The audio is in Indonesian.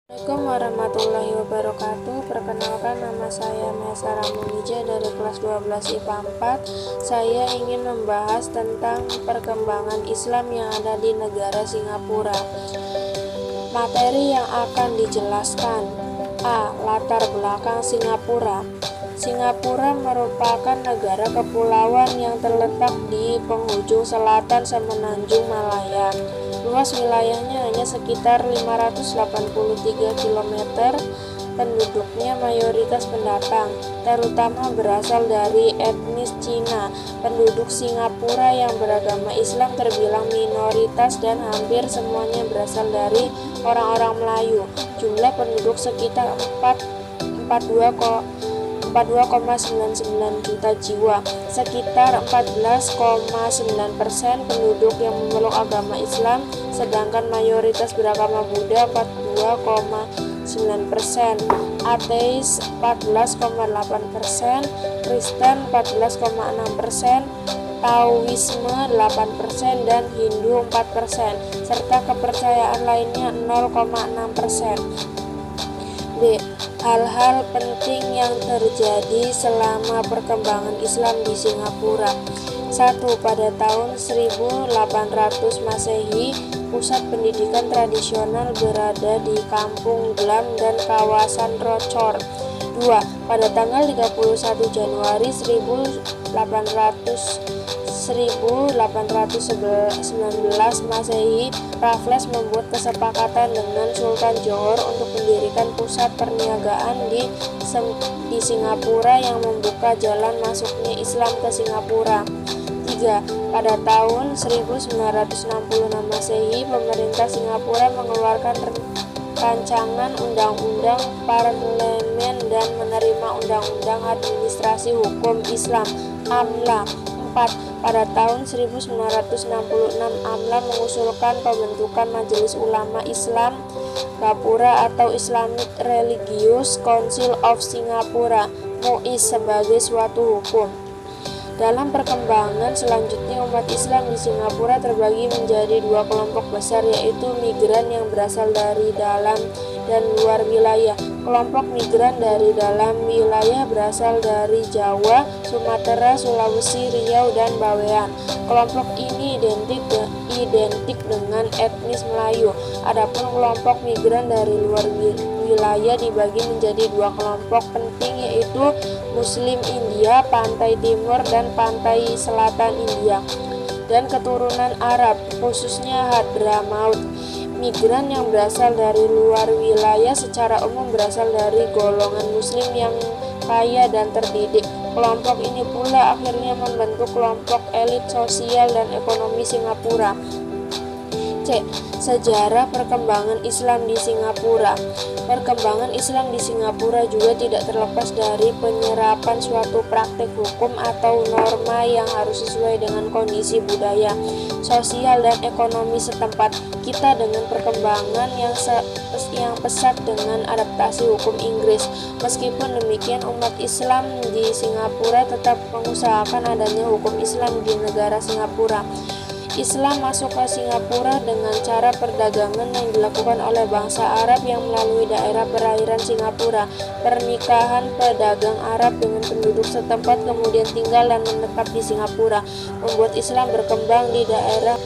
Assalamualaikum warahmatullahi wabarakatuh. Perkenalkan, nama saya Mesa Ramunija dari kelas 12 IPA 4. Saya ingin membahas tentang perkembangan Islam yang ada di negara Singapura. Materi yang akan dijelaskan: A. Latar belakang Singapura. Singapura merupakan negara kepulauan yang terletak di penghujung selatan Semenanjung Malaya. Luas wilayahnya hanya sekitar 583 km. Penduduknya mayoritas pendatang, terutama berasal dari etnis Cina. Penduduk Singapura yang beragama Islam terbilang minoritas dan hampir semuanya berasal dari orang-orang Melayu. Jumlah penduduk sekitar 42,99 juta jiwa. Sekitar 14,9% penduduk yang memeluk agama Islam, sedangkan mayoritas beragama Buddha 42,9%, ateis 14,8%, Kristen 14,6%, Taoisme 8%, dan Hindu 4%, serta kepercayaan lainnya 0,6%. B. Hal-hal penting yang terjadi selama perkembangan Islam di Singapura. 1. Pada tahun 1800 Masehi, pusat pendidikan tradisional berada di Kampung Glam dan kawasan Rochor. 2. Pada tanggal 31 Januari 1819 Masehi, Raffles membuat kesepakatan dengan Sultan Johor untuk mendirikan pusat perniagaan di Singapura yang membuka jalan masuknya Islam ke Singapura. 3. Pada tahun 1966 Masehi, pemerintah Singapura mengeluarkan rancangan undang-undang parlemen dan menerima undang-undang administrasi hukum Islam (AMLA). 4. Pada tahun 1966 AMLA mengusulkan pembentukan Majelis Ulama Islam Gapura atau Islamic Religious Council of Singapore (MUIS) sebagai suatu hukum. Dalam perkembangan selanjutnya, umat Islam di Singapura terbagi menjadi dua kelompok besar, yaitu migran yang berasal dari dalam dan luar wilayah. Kelompok migran dari dalam wilayah berasal dari Jawa, Sumatera, Sulawesi, Riau, dan Bawean. Kelompok ini identik dengan etnis Melayu. Adapun kelompok migran dari luar wilayah dibagi menjadi dua kelompok penting, yaitu Muslim India, pantai timur dan pantai selatan India, dan keturunan Arab, khususnya Hadramaut. Migran yang berasal dari luar wilayah secara umum berasal dari golongan Muslim yang kaya dan terdidik. Kelompok ini pula akhirnya membentuk kelompok elit sosial dan ekonomi Singapura. C. Sejarah perkembangan Islam di Singapura. Perkembangan Islam di Singapura juga tidak terlepas dari penyerapan suatu praktik hukum atau norma yang harus sesuai dengan kondisi budaya, sosial, dan ekonomi setempat. Kita dengan perkembangan yang pesat dengan adaptasi hukum Inggris. Meskipun demikian, umat Islam di Singapura tetap mengusahakan adanya hukum Islam di negara Singapura. Islam masuk ke Singapura dengan cara perdagangan yang dilakukan oleh bangsa Arab yang melalui daerah perairan Singapura. Pernikahan pedagang Arab dengan penduduk setempat kemudian tinggal dan menetap di Singapura, membuat Islam berkembang di daerah